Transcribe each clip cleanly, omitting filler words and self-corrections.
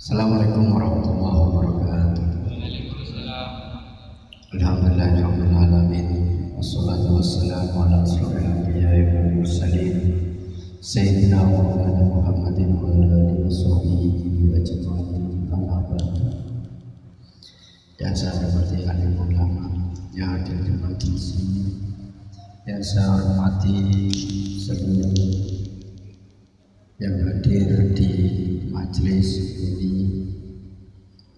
Assalamualaikum warahmatullahi wabarakatuh. Waalaikumsalam. Alhamdulillahirabbil alamin. Wassalatu wassalamu ala asyrofil anbiya'i wal mursalin sayyidina wa maulana Muhammadin wa ala alihi washabbihi ajmain. Amma ba'du. Yang saya hormati alim ulama yang hadir di majelis ini, yang saya hormati seluruh yang hadir di majelis ini.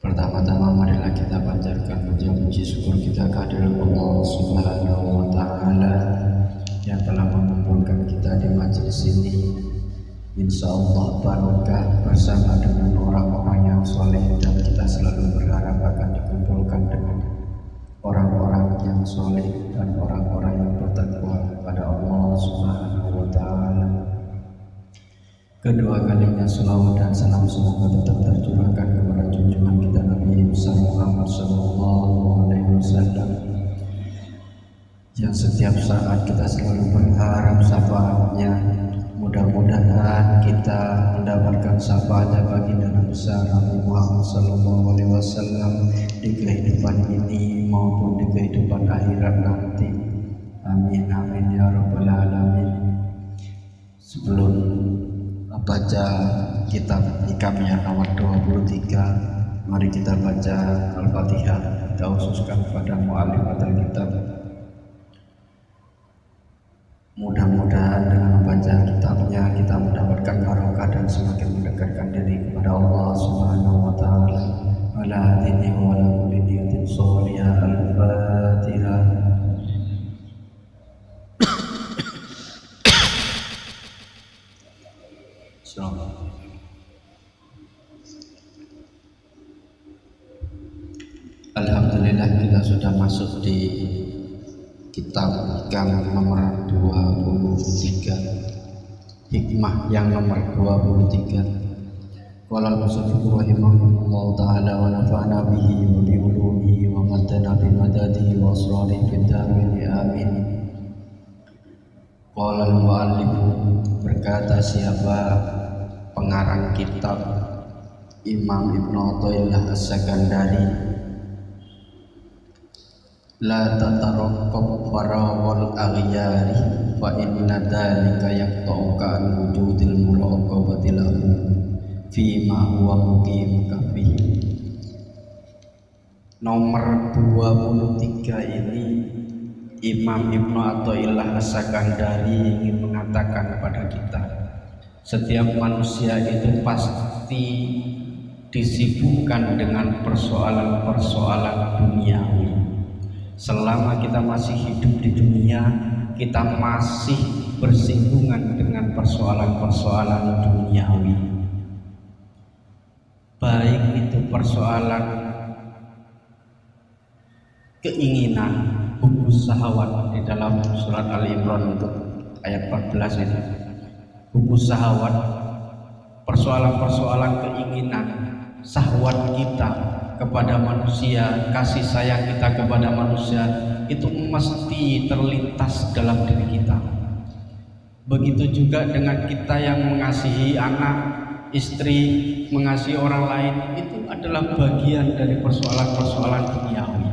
Pertama-tama marilah kita panjatkan puji syukur kita kehadirat Allah Subhanahu wa taala yang telah mengumpulkan kita di majelis ini. Insya Allah barokah bersama dengan orang-orang yang soleh, dan kita selalu berharap akan dikumpulkan dengan orang-orang yang soleh dan orang-orang yang bertakwa kepada Allah Subhanahu wa taala. Kedua kalinya selawat dan salam semoga tetap tercurahkan kepada junjungan kita Nabi Muhammad SAW, yang setiap saat kita selalu berharap syafaatnya. Mudah-mudahan kita mendapatkan syafaatnya baginda Nabi Muhammad SAW di kehidupan ini maupun di kehidupan akhirat nanti. Amin amin ya rabbal alamin. Sebelum baca kitab hikam yang nomor 23, mari kita baca Al-Fatihah. Kita khususkan kepada mu'allif kitab. Mudah-mudahan dengan membaca kitabnya kita mendapatkan barokah dan semakin mendekatkan diri kepada Allah Subhanahu wa taala. Ala dini wa ala kulli niyatin sholihah. Al-Fatihah. Alhamdulillah, kita sudah masuk di kitab hikam nomor 23, hikmah yang nomor 23. Qala al-musannif rahimahullah ta'ala wa nafa'na bihi wa bi ulumihi wa maddana bi madadihi wa asrarihi fid darin amin. Qala al-muallif, berkata siapa pengarang kitab Imam Ibnu Athaillah As-Sakandari, la tataraqqab farawal aghyari fa inna dzalika yaqta'uka an wujudil muraqabati lahu fi ma huwa muqimuka fihi. Nomor 23 ini Imam Ibnu Athaillah As-Sakandari ingin mengatakan kepada kita, setiap manusia itu pasti disibukkan dengan persoalan-persoalan duniawi. Selama kita masih hidup di dunia, kita masih bersinggungan dengan persoalan-persoalan duniawi. Baik itu persoalan keinginan, hubus syahwat di dalam surat Al-Imran itu ayat 14 itu. Hubus syahwat, persoalan-persoalan keinginan, syahwat kita kepada manusia, kasih sayang kita kepada manusia, itu mesti terlintas dalam diri kita. Begitu juga dengan kita yang mengasihi anak, istri, mengasihi orang lain, itu adalah bagian dari persoalan-persoalan duniawi.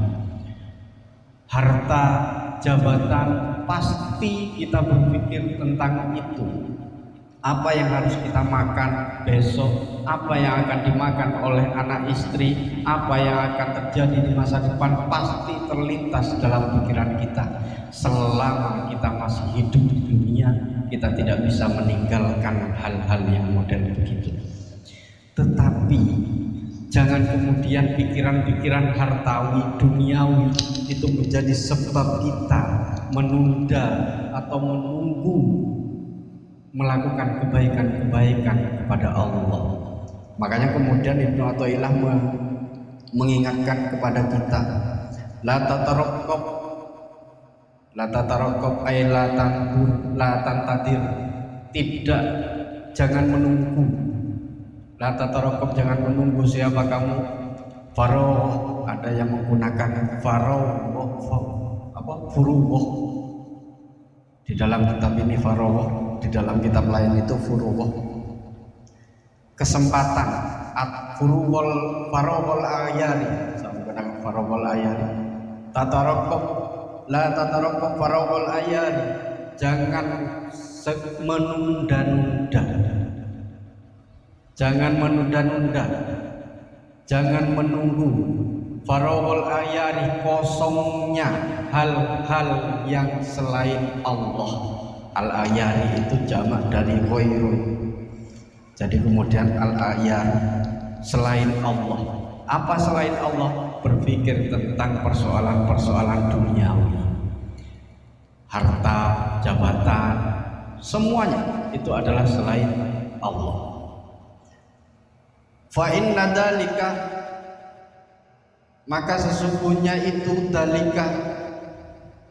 Harta, jabatan, pasti kita berpikir tentang itu. Apa yang harus kita makan besok, apa yang akan dimakan oleh anak istri, apa yang akan terjadi di masa depan, pasti terlintas dalam pikiran kita. Selama kita masih hidup di dunia, kita tidak bisa meninggalkan hal-hal yang model begitu. Tetapi jangan kemudian pikiran-pikiran hartawi, duniawi itu menjadi sebab kita menunda atau menunggu melakukan kebaikan-kebaikan kepada Allah. Makanya kemudian Ibnu Athaillah mengingatkan kepada kita, la tataraqqab ay la tandur la tantadir, tidak, jangan menunggu. La tataraqqab, jangan menunggu. Siapa kamu? Faroh, ada yang menggunakan faroh, furuh. Di dalam kitab ini faroh, di dalam kitab lain itu furuh. Kesempatan, at-furuwal farogol ayari sampai kadang farogol ayari tatarokok la tatarokok farogol ayari, jangan menunda-nunda, jangan menunda-nunda, jangan menunggu farogol ayari, kosongnya hal-hal yang selain Allah. Al-ayari itu jamak dari ghairu. Jadi kemudian al-ayari selain Allah. Apa selain Allah? Berpikir tentang persoalan-persoalan duniawi, harta, jabatan, semuanya itu adalah selain Allah. Fa inna dalika, maka sesungguhnya itu dalika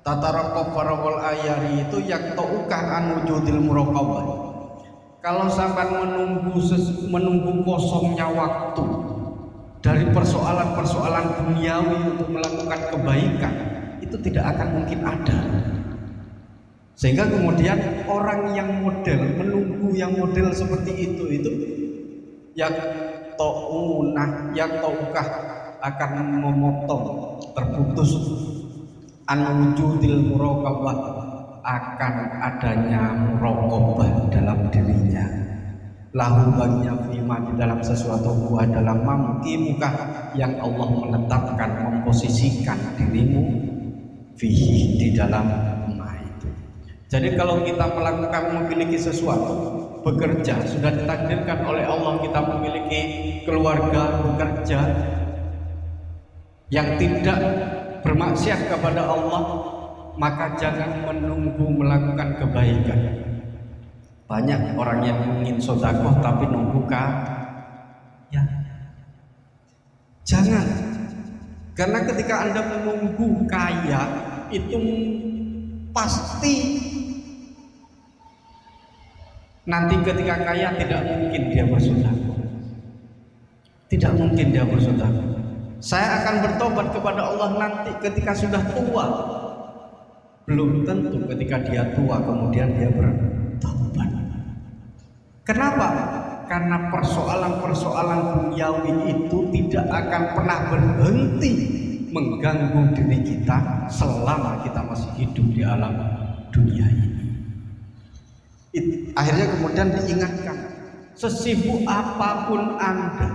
tataraqab faraqul ayari itu yang ta'ukah an wujudil muraqabah. Kalau sampai menunggu kosongnya waktu dari persoalan-persoalan duniawi untuk melakukan kebaikan, itu tidak akan mungkin ada. Sehingga kemudian orang yang menunggu yang model seperti itu yang ta'ukah akan memotong, terputus an wujudil muraqabah, akan adanya muraqabah dalam dirinya, lahu baginya fima, di dalam sesuatu buah dalam mamkimuka yang Allah menetapkan, memposisikan dirimu fihi, di dalam ma itu. Jadi kalau kita melakukan, memiliki sesuatu, bekerja, sudah ditakdirkan oleh Allah kita memiliki keluarga, bekerja yang tidak bermaksiat kepada Allah, maka jangan menunggu melakukan kebaikan. Banyak orang yang ingin sedekah tapi nunggu ya. Jangan. Karena ketika Anda menunggu kaya, itu pasti nanti ketika kaya tidak mungkin dia bersedekah. Tidak mungkin dia bersedekah. Saya akan bertobat kepada Allah nanti ketika sudah tua. Belum tentu ketika dia tua kemudian dia bertobat. Kenapa? Karena persoalan-persoalan duniawi itu tidak akan pernah berhenti mengganggu diri kita selama kita masih hidup di alam dunia ini. Akhirnya kemudian diingatkan, sesibuk apapun Anda,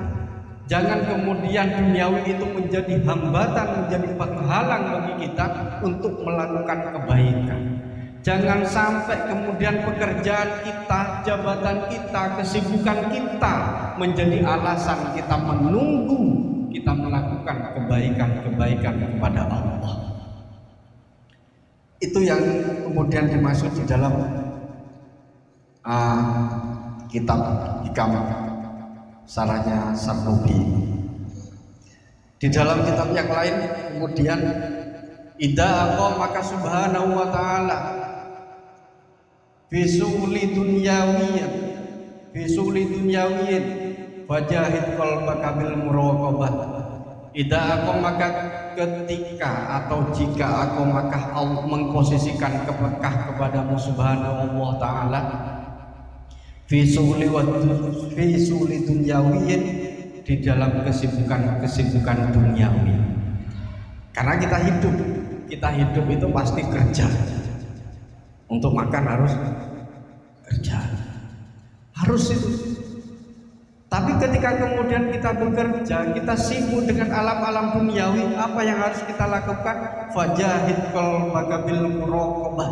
jangan kemudian duniawi itu menjadi hambatan, menjadi penghalang bagi kita untuk melakukan kebaikan. Jangan sampai kemudian pekerjaan kita, jabatan kita, kesibukan kita menjadi alasan kita menunggu kita melakukan kebaikan-kebaikan kepada Allah. Itu yang kemudian dimaksud di dalam kitab Hikam Sarahnya Sarnubi. Di dalam kitab yang lain kemudian idza aqamaka subhanahu wa ta'ala fisuli dunyawiyin fajahid qalbaka bil muraqabah. Idza aqamaka, ketika atau jika aqamaka Allah mengposisikan kepekah kepadamu subhanahu wa ta'ala fisuli dunyawiyin, di dalam kesibukan duniawi. Karena kita hidup itu pasti kerja. Untuk makan harus kerja, harus itu. Tapi ketika kemudian kita bekerja, kita sibuk dengan alam-alam duniawi, apa yang harus kita lakukan? Fajahid qalbaka bil muraqabah.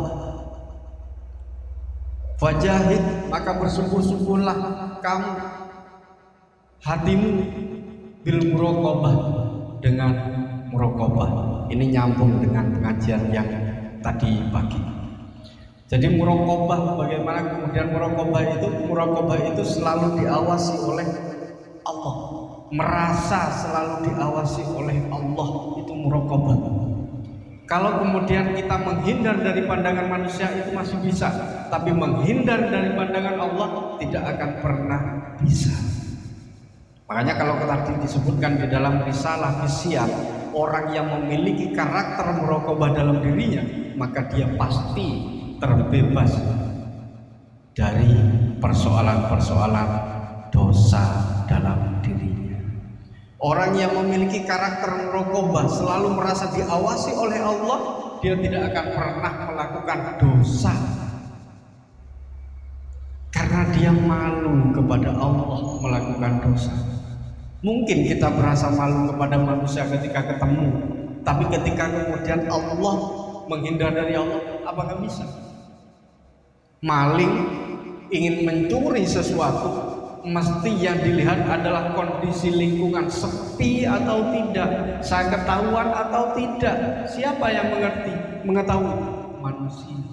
Fajahid, maka bersungguh-sungguhlah kamu hatimu bil muraqabah, dengan muraqabah. Ini nyambung dengan pengajian yang tadi pagi. Jadi muraqabah, bagaimana kemudian muraqabah itu selalu diawasi oleh Allah, merasa selalu diawasi oleh Allah, itu muraqabah. Kalau kemudian kita menghindar dari pandangan manusia itu masih bisa, tapi menghindar dari pandangan Allah tidak akan pernah bisa. Makanya kalau tadi disebutkan di dalam risalah Fisyah, orang yang memiliki karakter muraqabah dalam dirinya, maka dia pasti terbebas dari persoalan-persoalan dosa dalam diri. Orang yang memiliki karakter muraqabah selalu merasa diawasi oleh Allah, dia tidak akan pernah melakukan dosa karena dia malu kepada Allah melakukan dosa. Mungkin kita merasa malu kepada manusia ketika ketemu, tapi ketika kemudian Allah menghindar dari Allah, apakah bisa? Maling ingin mencuri sesuatu, mesti yang dilihat adalah kondisi lingkungan, sepi atau tidak, saya ketahuan atau tidak. Siapa yang mengetahui? Manusia.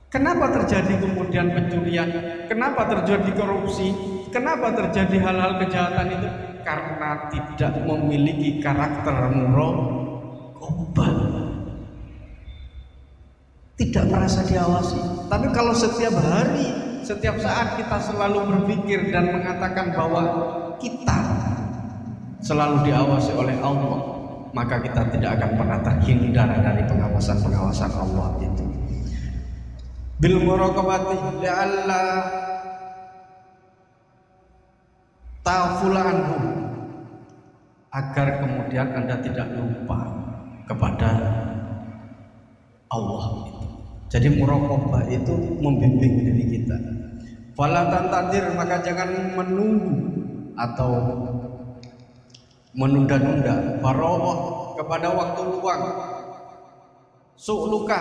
Kenapa terjadi kemudian pencurian? Kenapa terjadi korupsi? Kenapa terjadi hal-hal kejahatan itu? Karena tidak memiliki karakter muraqabah, tidak merasa diawasi. Tapi kalau setiap hari, setiap saat kita selalu berpikir dan mengatakan bahwa kita selalu diawasi oleh Allah, maka kita tidak akan pernah terhindar dari pengawasan-pengawasan Allah itu. Bil muraqabati la'alla ta'fula anhu, agar kemudian Anda tidak lupa kepada Allah itu. Jadi muraqabah itu membimbing diri kita. Fala tantadir, maka jangan menunggu atau menunda-nunda. Faragh, kepada waktu luang. Su'luka,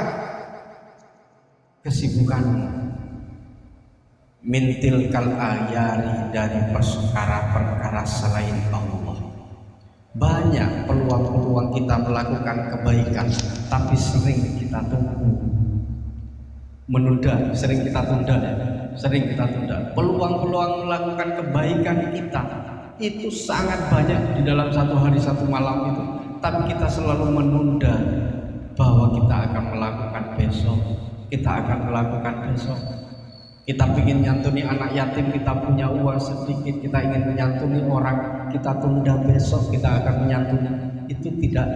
kesibukanmu. Mintil kal ayari, dari perkara-perkara selain Allah. Banyak peluang-peluang kita melakukan kebaikan, tapi sering kita tunggu, menunda, sering kita tunda. Peluang-peluang melakukan kebaikan kita itu sangat banyak di dalam satu hari satu malam itu, tapi kita selalu menunda bahwa kita akan melakukan besok. Kita ingin nyantuni anak yatim, kita punya uang sedikit, kita ingin menyantuni orang, kita tunda besok kita akan menyantuni. Itu tidak,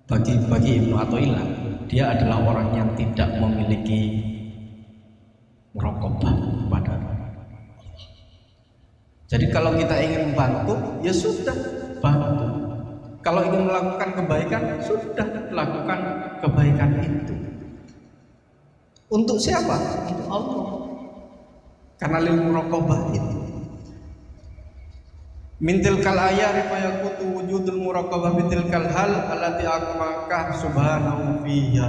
bagi Ibnu Athaillah, dia adalah orang yang tidak memiliki muraqabah kepada Allah. Jadi kalau kita ingin bantu, ya sudah bantu. Kalau ingin melakukan kebaikan, sudah lakukan kebaikan itu. Untuk siapa? Untuk Allah. Karena lil muraqabah itu. Mintil kal ayari fa yakutu wujudul muraqabah mintil kal hal allati akmaka subhanahu fiha.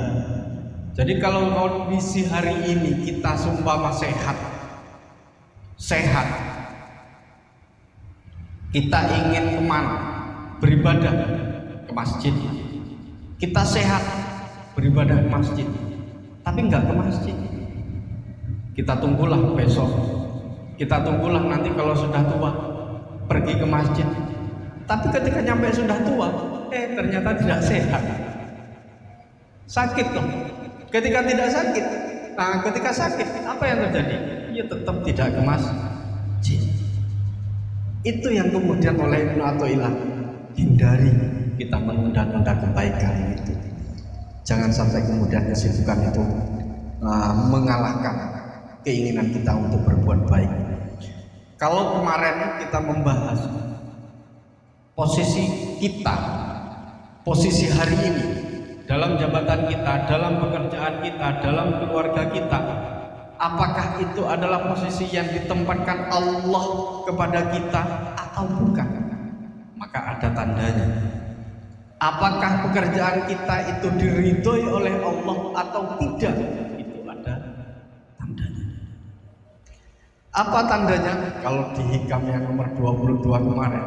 Jadi kalau kondisi hari ini kita seumpama sehat, kita ingin kemana? Beribadah ke masjid. Kita sehat, beribadah ke masjid, tapi enggak ke masjid. Kita tunggulah besok, kita tunggulah nanti kalau sudah tua pergi ke masjid. Tapi ketika nyampe sudah tua, ternyata tidak sehat, sakit loh. Ketika tidak sakit, ketika sakit apa yang terjadi? Ya tetap tidak ke masjid. Itu yang kemudian oleh Ibnu Athaillah, hindari kita menunda-nunda kebaikan itu. Jangan sampai kemudian kesibukan itu mengalahkan keinginan kita untuk berbuat baik. Kalau kemarin kita membahas posisi kita, posisi hari ini dalam jabatan kita, dalam pekerjaan kita, dalam keluarga kita, apakah itu adalah posisi yang ditempatkan Allah kepada kita atau bukan? Maka ada tandanya. Apakah pekerjaan kita itu diridhoi oleh Allah atau tidak? Itu ada tandanya. Apa tandanya? Kalau di Hikam yang nomor 22 kemarin,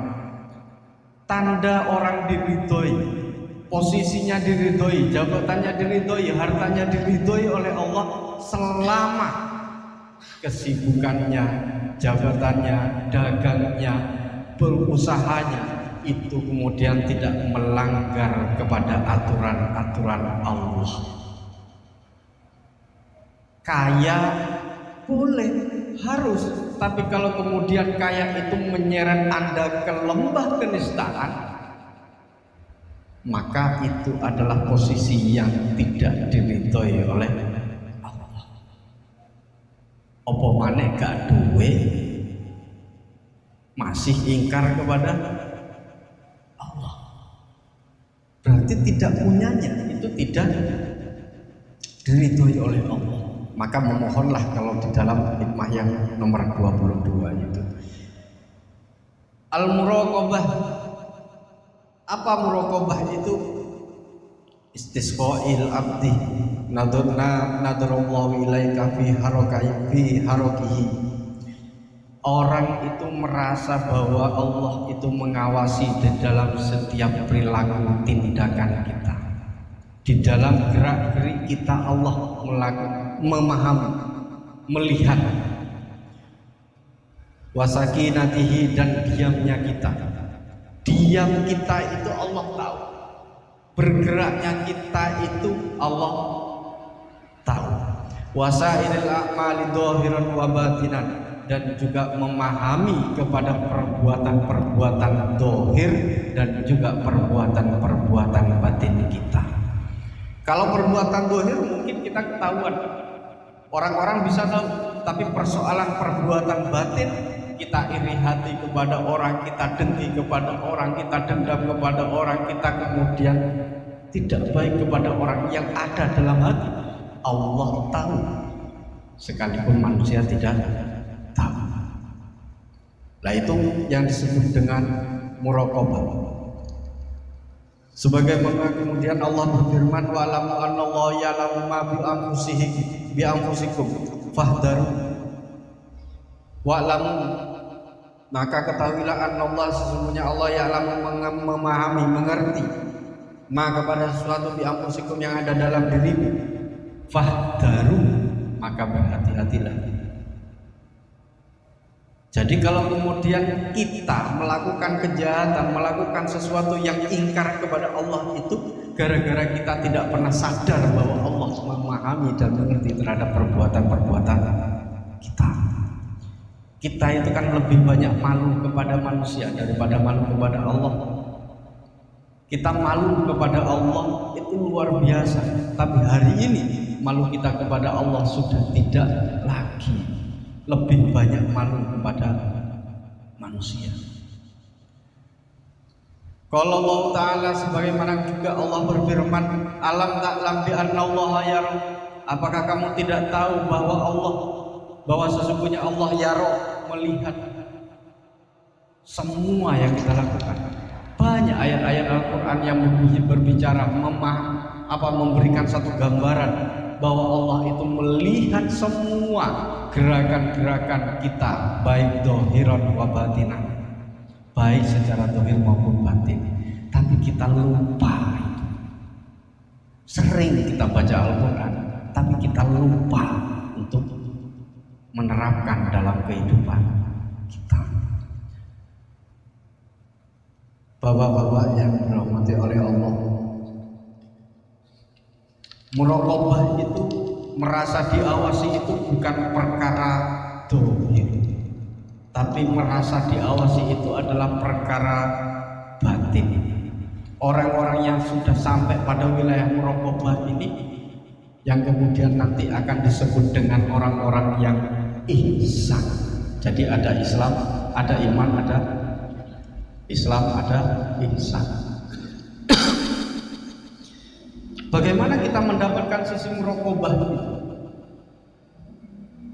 tanda orang diridhoi, posisinya diridhoi, jabatannya diridhoi, hartanya diridhoi oleh Allah selama kesibukannya, jabatannya, dagangnya, berusahanya itu kemudian tidak melanggar kepada aturan-aturan Allah. Kaya boleh, harus, tapi kalau kemudian kaya itu menyeret Anda ke lembah kenistaan, maka itu adalah posisi yang tidak diridhoi oleh Allah. Apa maneh gak duwe masih ingkar kepada Allah, berarti tidak punyanya itu tidak diridhoi oleh Allah. Maka memohonlah kalau di dalam hikmah yang nomor 22 itu al-muraqabah. Apa muraqabah itu? Istisqa'il abdi nadarallahu ilaika fi harakihi. Orang itu merasa bahwa Allah itu mengawasi di dalam setiap perilaku tindakan kita, di dalam gerak-gerik kita. Allah memahami, melihat. Wasakinatihi, dan diamnya kita. Diam kita itu Allah tahu, bergeraknya kita itu Allah tahu. Wasairil a'mali dhahiran wa batinan, dan juga memahami kepada perbuatan-perbuatan dohir dan juga perbuatan-perbuatan batin kita. Kalau perbuatan dohir mungkin kita ketahuan, orang-orang bisa tahu, tapi persoalan perbuatan batin, kita iri hati kepada orang, kita dengki kepada orang, kita dendam kepada orang, kita kemudian tidak baik kepada orang, yang ada dalam hati Allah tahu, sekalipun manusia tidak tahu. Nah, itu yang disebut dengan muraqabah. Sebagaimana kemudian Allah berfirman, wa alamu anallahu ya'lamu ma bi anfusikum fahdharu wa alamu, maka ketahuilah anallah, sesungguhnya Allah ya'lamu memahami, mengerti, ma kepada sesuatu bi anfusikum yang ada dalam dirimu, fahdharu, maka berhati-hatilah. Jadi kalau kemudian kita melakukan kejahatan, melakukan sesuatu yang ingkar kepada Allah, itu gara-gara kita tidak pernah sadar bahwa Allah memahami dan mengerti terhadap perbuatan-perbuatan kita. Kita itu kan lebih banyak malu kepada manusia daripada malu kepada Allah. Kita malu kepada Allah itu luar biasa, tapi hari ini malu kita kepada Allah sudah tidak lagi. Lebih banyak malu kepada manusia. Kalau Allah Ta'ala, sebagaimana juga Allah berfirman, alam ta'lam bi annallaha yara, apakah kamu tidak tahu bahwa sesungguhnya Allah yara, melihat semua yang kita lakukan. Banyak ayat-ayat Al-Quran yang berbicara, memberikan satu gambaran bahwa Allah itu melihat semua gerakan-gerakan kita, baik dohiron wa batinan, baik secara dohir maupun batin. Tapi kita lupa itu. Sering kita baca Al-Quran, tapi kita lupa untuk menerapkan dalam kehidupan kita. Bapak-bapak yang dirahmati oleh Allah, muraqabah itu, merasa diawasi itu bukan perkara dohir, tapi merasa diawasi itu adalah perkara batin. Orang-orang yang sudah sampai pada wilayah muraqabah ini, yang kemudian nanti akan disebut dengan orang-orang yang ihsan. Jadi ada Islam, ada iman, ada Islam, ada ihsan. Bagaimana kita mendapatkan sisi muraqabah itu?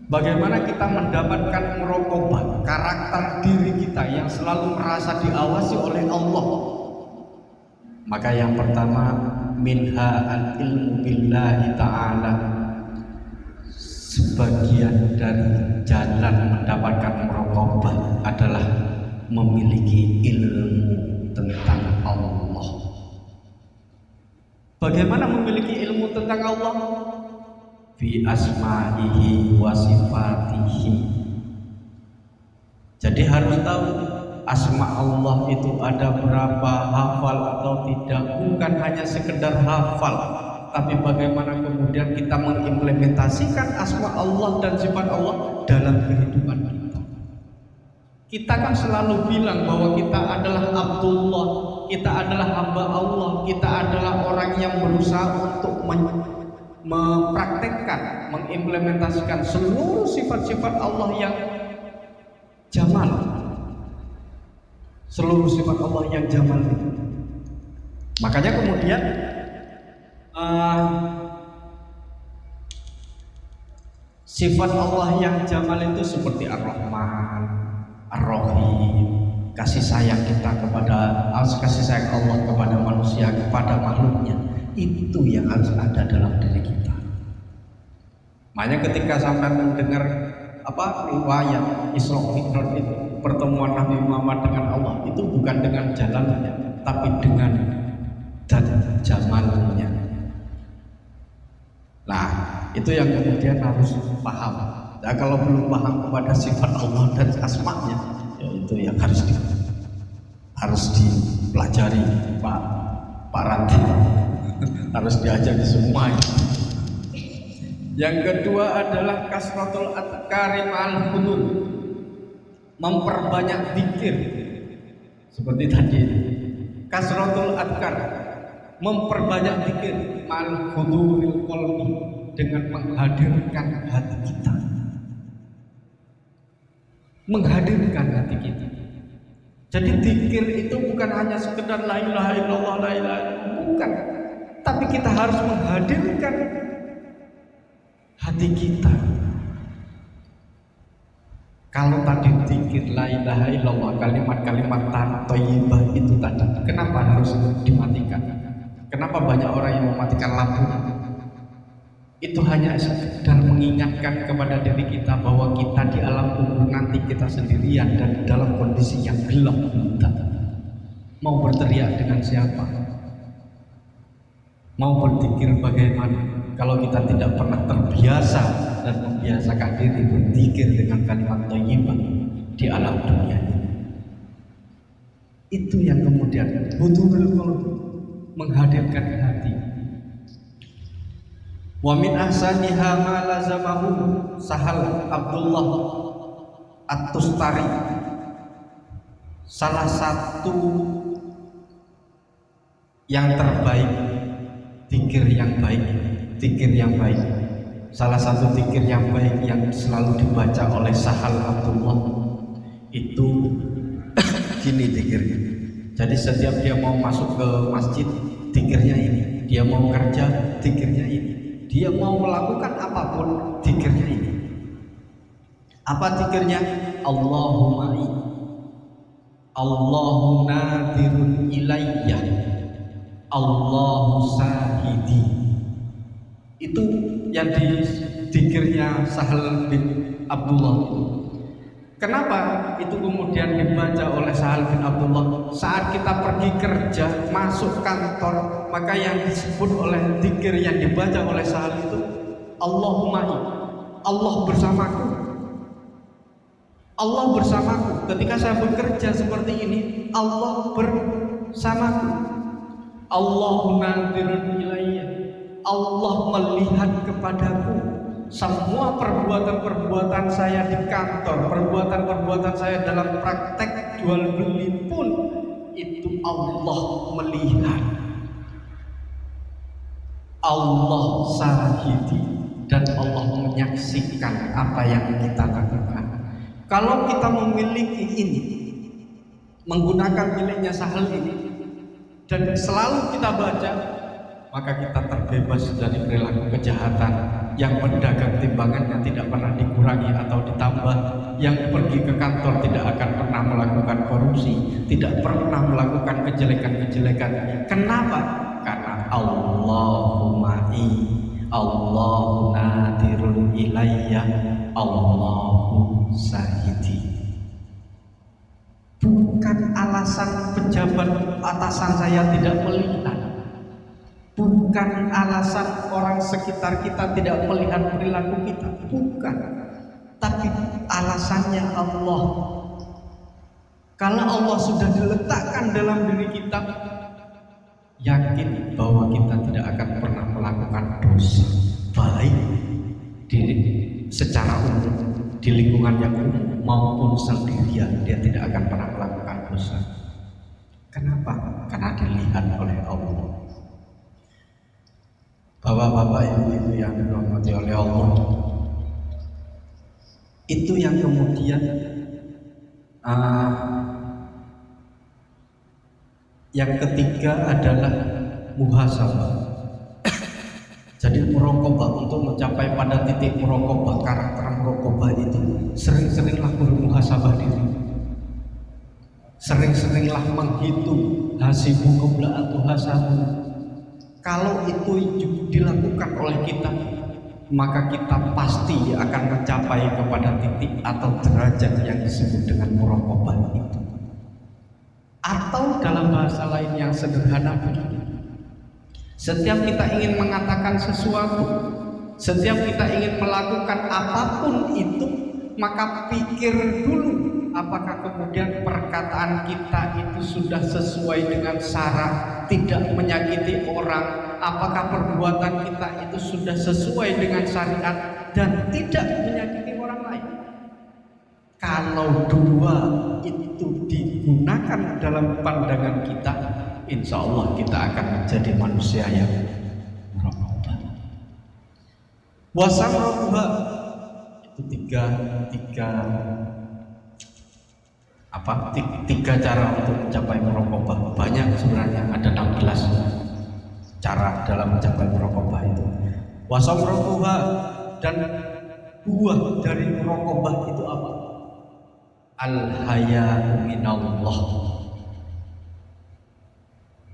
Bagaimana kita mendapatkan muraqabah, karakter diri kita yang selalu merasa diawasi oleh Allah? Maka yang pertama, minha al-ilmu billahi ta'ala. Sebagian dari jalan mendapatkan muraqabah adalah memiliki ilmu tentang Allah. Bagaimana memiliki ilmu tentang Allah? Fi asma'ihi wa sifatihi. Jadi harus tahu asma Allah itu ada berapa, hafal atau tidak. Bukan hanya sekedar hafal, tapi bagaimana kemudian kita mengimplementasikan asma Allah dan sifat Allah dalam kehidupan kita. Kita kan selalu bilang bahwa kita adalah Abdullah, kita adalah hamba Allah, kita adalah orang yang berusaha untuk mempraktekkan, mengimplementasikan seluruh sifat-sifat Allah yang jamal, seluruh sifat Allah yang jamal itu. Makanya kemudian sifat Allah yang jamal itu seperti Ar-Rahman, Ar-Rahim, kasih sayang kita kepada kasih sayang Allah kepada manusia, kepada makhluknya, itu yang harus ada dalam diri kita. Makanya ketika sampai mendengar riwayat Isra Mi'raj itu, pertemuan Nabi Muhammad dengan Allah, itu bukan dengan jalannya, tapi dengan jamalnya. Nah, itu yang kemudian harus paham. Nah, kalau belum paham kepada sifat Allah dan asma-Nya, ya itu yang harus dipelajari Pak Ranti. Harus diajari semua. Yang kedua adalah kasratul adhkari ma'al hudur, memperbanyak zikir. Seperti tadi, kasratul adhkar, memperbanyak zikir ma'al huduril qalbi, dengan menghadirkan hati kita. Menghadirkan hati kita. Jadi zikir itu bukan hanya sekedar la ilaha illallah, la ilaha illallah, bukan. Tapi kita harus menghadirkan hati kita. Kalau tadi zikir la ilaha illallah, kalimat-kalimat thayyibah itu tadi, kenapa harus dimatikan? Kenapa banyak orang yang mematikan lampunya? Itu hanya sekedar mengingatkan kepada diri kita bahwa kita di alam kubur nanti kita sendirian dan dalam kondisi yang gelap gulita. Mau berteriak dengan siapa? Mau berzikir bagaimana? Kalau kita tidak pernah terbiasa dan membiasakan diri berzikir dengan kalimat thayyibah di alam dunia ini. Itu yang kemudian hudurul qalbi, menghadirkan hati. Wa min ahsaniha ma lazamahu Sahal Abdullah At-Tustari, salah satu yang terbaik zikir yang baik, zikir yang baik. Salah satu zikir yang baik yang selalu dibaca oleh Sahal Abdullah itu gini zikirnya. Jadi setiap dia mau masuk ke masjid, zikirnya ini. Dia mau kerja, zikirnya ini. Dia mau melakukan apapun, zikirnya ini. Apa zikirnya? Allahumma Allahu nadirun ilayya, Allahu sahidi. Itu yang di zikirnya Sahal bin Abdullah. Kenapa itu kemudian dibaca oleh Sahal bin Abdullah? Saat kita pergi kerja, masuk kantor, maka yang disebut oleh zikir yang dibaca oleh Sahal itu Allahumma, Allah bersamaku. Allah bersamaku. Ketika saya bekerja seperti ini, Allah bersamaku. Allahu nadirun ilayya, Allah melihat kepadaku. Semua perbuatan-perbuatan saya di kantor, perbuatan-perbuatan saya dalam praktek jual beli pun, itu Allah melihat. Allah sahidi, dan Allah menyaksikan apa yang kita lakukan. Kalau kita memiliki ini, menggunakan miliknya Sahal ini, dan selalu kita baca, maka kita terbebas dari perilaku kejahatan. Yang berdagang timbangannya tidak pernah dikurangi atau ditambah, yang pergi ke kantor tidak akan pernah melakukan korupsi, tidak pernah melakukan kejelekan-kejelekan. Kenapa? Karena Allahumma Allahu nadirun ilayya, Allahu sahidi. Bukan alasan pejabat atasan saya tidak melihat, bukan alasan orang sekitar kita tidak melihat perilaku kita, bukan. Tapi alasannya Allah. Kalau Allah sudah diletakkan dalam diri kita, yakin bahwa kita tidak akan pernah melakukan dosa, baik secara umum, di lingkungan yang umum maupun sendirian, dia tidak akan pernah melakukan dosa. Kenapa? Karena dilihat oleh Allah. Bapak-bapak, ibu-ibu yang dirahmati oleh Allah, itu yang kemudian Yang ketiga adalah muhasabah. Jadi muraqabah, untuk mencapai pada titik muraqabah, karakter muraqabah itu sering-seringlah bermuhasabah diri. Sering-seringlah menghitung hasibu qabla an tuhasabu. Kalau itu dilakukan oleh kita, maka kita pasti akan mencapai kepada titik atau derajat yang disebut dengan muraqabah itu. Atau dalam bahasa lain yang sederhana begini, setiap kita ingin mengatakan sesuatu, setiap kita ingin melakukan apapun itu, maka pikir dulu apakah kemudian perkataan kita itu sudah sesuai dengan syarat, tidak menyakiti orang, apakah perbuatan kita itu sudah sesuai dengan syariat dan tidak menyakiti orang lain. Kalau dua itu digunakan dalam pandangan kita, insya Allah kita akan menjadi manusia yang muraqabah. Wasamratuha itu tiga cara untuk mencapai muraqabah. Banyak sebenarnya, ada 16 cara dalam mencapai muraqabah itu. Wasamratuha, dan buah dari muraqabah itu apa? Al-haya'u minallah.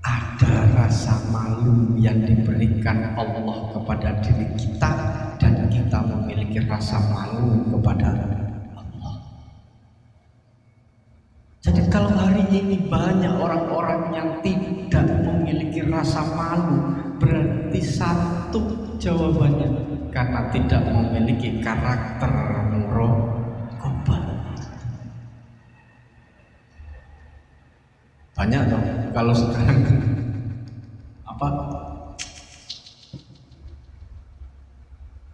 Ada rasa malu yang diberikan Allah kepada diri kita, dan kita memiliki rasa malu kepada Allah. Jadi kalau hari ini banyak orang-orang yang tidak memiliki rasa malu, berarti satu jawabannya karena tidak memiliki karakter muraqabah. Banyak dong kalau sekarang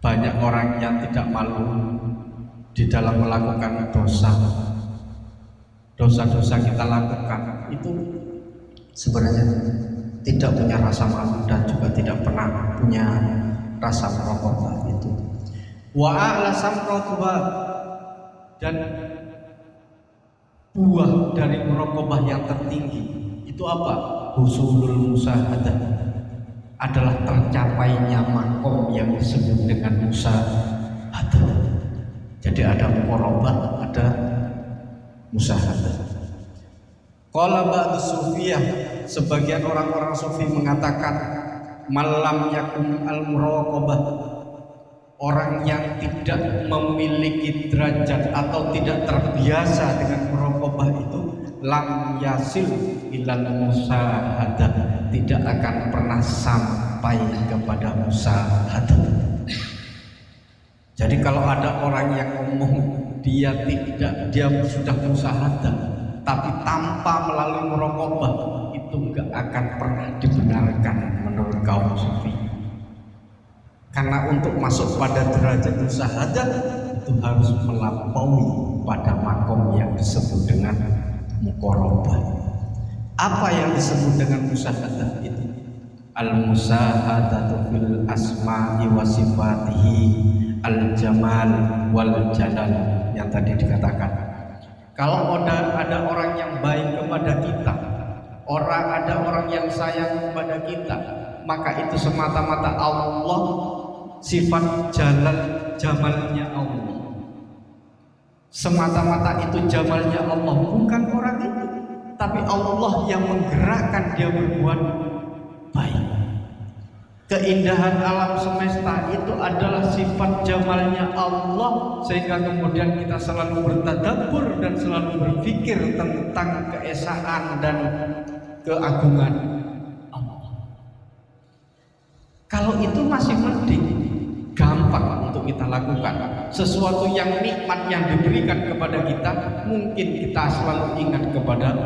banyak orang yang tidak malu di dalam melakukan dosa-dosa kita lakukan itu sebenarnya tidak punya rasa malu dan juga tidak pernah punya rasa muraqabah itu. Wa a'la samratuha, dan buah dari muraqabah yang tertinggi itu apa? Husulul musahadah, adalah tercapainya makom yang disebut dengan musahadah. Jadi ada muraqabah, ada musahadah. Qala ba'du sufiyah, sebagian orang-orang sufi mengatakan, malam yakum al muraqabah, orang yang tidak memiliki derajat atau tidak terbiasa dengan muraqabah itu, lam yasil ilal musahadah, tidak akan pernah sampai kepada musahadah. Jadi kalau ada orang yang ngomong dia sudah musahadah tapi tanpa melalui muraqabah, itu enggak akan pernah dibenarkan menurut kaum sufi. Karena untuk masuk pada derajat musahadah itu harus melampaui pada makom yang disebut dengan muqarabah. Apa yang disebut dengan musahadah itu? Al-musahadatu fil asma'i wa sifatihi al-jamal wal jalal, yang tadi dikatakan. Kalau ada orang yang baik kepada kita, ada orang yang sayang kepada kita, maka itu semata-mata Allah, sifat jamalnya Allah. Semata-mata itu jamalnya Allah, bukan orang itu, tapi Allah yang menggerakkan dia berbuat baik. Keindahan alam semesta itu adalah sifat jamalnya Allah, sehingga kemudian kita selalu bertadabbur dan selalu berpikir tentang keesaan dan keagungan Allah. Kalau itu masih mending, gampang untuk kita lakukan. Sesuatu yang nikmat yang diberikan kepada kita, mungkin kita selalu ingat kepada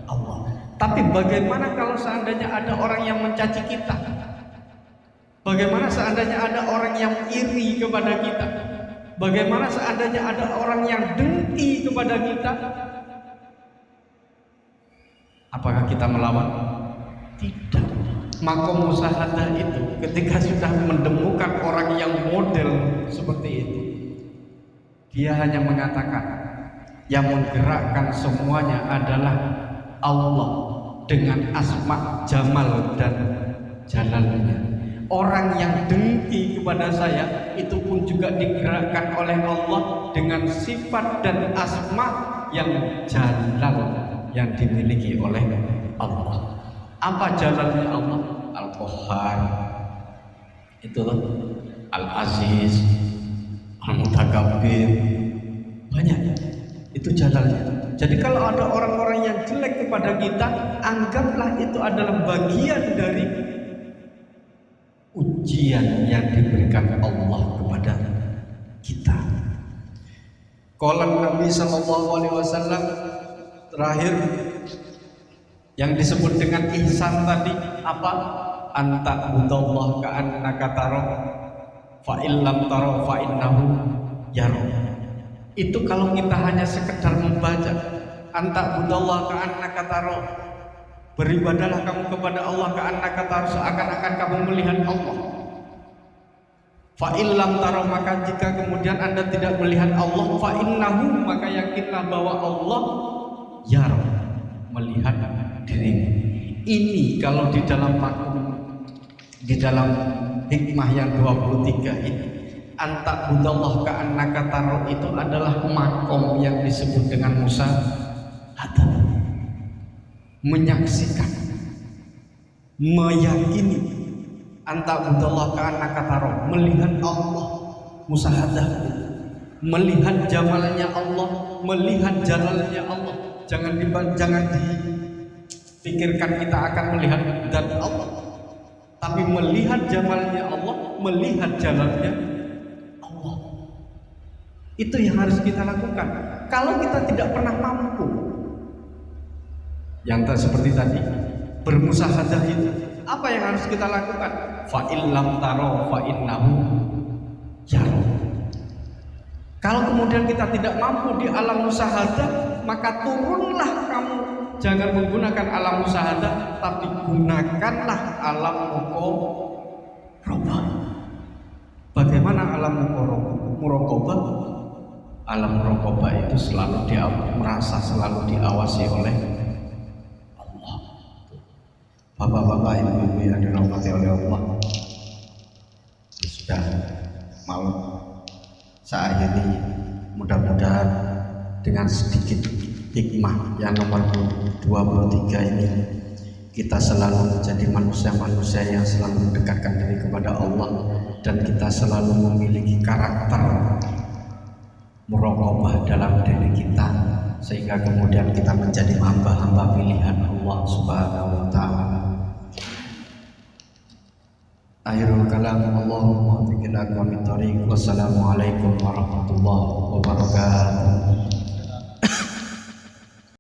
Allah. Tapi bagaimana kalau seandainya ada orang yang mencaci kita? Bagaimana seandainya ada orang yang iri kepada kita? Bagaimana seandainya ada orang yang dengki kepada kita? Apakah kita melawan? Tidak. Makom musahadah itu ketika sudah menemukan orang yang model seperti itu, dia hanya mengatakan yang menggerakkan semuanya adalah Allah. dengan asma jamal dan jalalnya. Orang yang dengki kepada saya itu pun juga digerakkan oleh Allah dengan sifat dan asma yang jalal yang dimiliki oleh Allah. Apa jalalnya Allah? Al-Qahhar, itu Al-Aziz, Al-Mutakabbir, banyak. Itu jalalnya. Jadi kalau ada orang-orang yang jelek kepada kita, anggaplah itu adalah bagian dari ujian yang diberikan Allah kepada kita. Qala Nabi sallallahu alaihi wasallam, terakhir yang disebut dengan ihsan tadi apa? Anta budallah ka'annaka tara fa illam tara fa innahu yara. Itu kalau kita hanya sekedar membaca anta budallah ka'annaka tara, beribadahlah kamu kepada Allah ka'annaka tara, seakan-akan kamu melihat Allah. Fa illam tara, maka jika kemudian Anda tidak melihat Allah, fa innahu, maka yakinlah bahwa Allah yara, melihat dirimu. Ini kalau di dalam hikmah yang 23 ini, anta budallah ka'annaka tara itu adalah makom yang disebut dengan musyahadah, menyaksikan, meyakini. Anta budallah ka'annaka tara, melihat Allah, musyahadah, melihat jamalnya Allah, melihat jalalnya Allah. Jangan dipikirkan kita akan melihat zat Allah, tapi melihat jamalnya Allah, melihat jalannya Allah. Itu yang harus kita lakukan. Kalau kita tidak pernah mampu, yang seperti tadi bermusyahadah itu, apa yang harus kita lakukan? Fa illam tara fa innahu yara. Kalau kemudian kita tidak mampu di alam musyahadah, maka turunlah kamu. Jangan menggunakan alam musyahadah, tapi gunakanlah alam muraqabah. Bagaimana alam muraqabah? Alam muraqabah itu selalu merasa selalu diawasi oleh Allah. Bapak-bapak, ibu-ibu yang dirahmati oleh Allah, sudah mau saya akhiri. Mudah-mudahan dengan sedikit hikmah yang nomor 23 ini, kita selalu menjadi manusia-manusia yang selalu mendekatkan diri kepada Allah, dan kita selalu memiliki karakter muraqabah dalam diri kita, sehingga kemudian kita menjadi hamba-hamba pilihan Allah Subhanahu wa ta'ala. Akhirul kalam, Allahumma bikin aqwamit thariq. Wassalamualaikum warahmatullahi wabarakatuh.